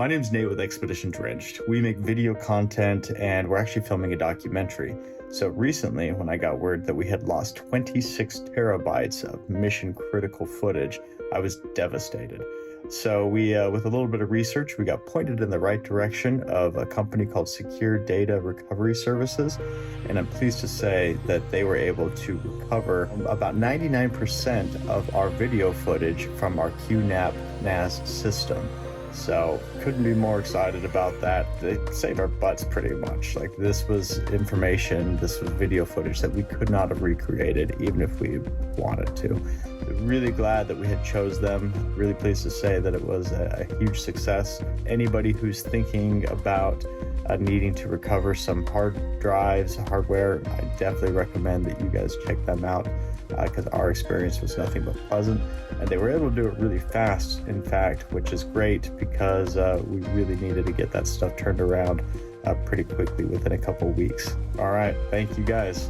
My name's Nate with Expedition Drenched. We make video content and we're actually filming a documentary. So recently, when I got word that we had lost 26 terabytes of mission critical footage, I was devastated. So we, with a little bit of research, we got pointed in the right direction of a company called Secure Data Recovery Services. And I'm pleased to say that they were able to recover about 99% of our video footage from our QNAP NAS system. So couldn't be more excited about that. They saved our butts pretty much. Like, this was information, this was video footage that we could not have recreated even if we wanted to. Really glad that we had chose them. Really pleased to say that it was a huge success. Anybody who's thinking about needing to recover some hard drives, hardware, I definitely recommend that you guys check them out because our experience was nothing but pleasant. And they were able to do it really fast, in fact, which is great because we really needed to get that stuff turned around pretty quickly within a couple of weeks. All right, thank you guys.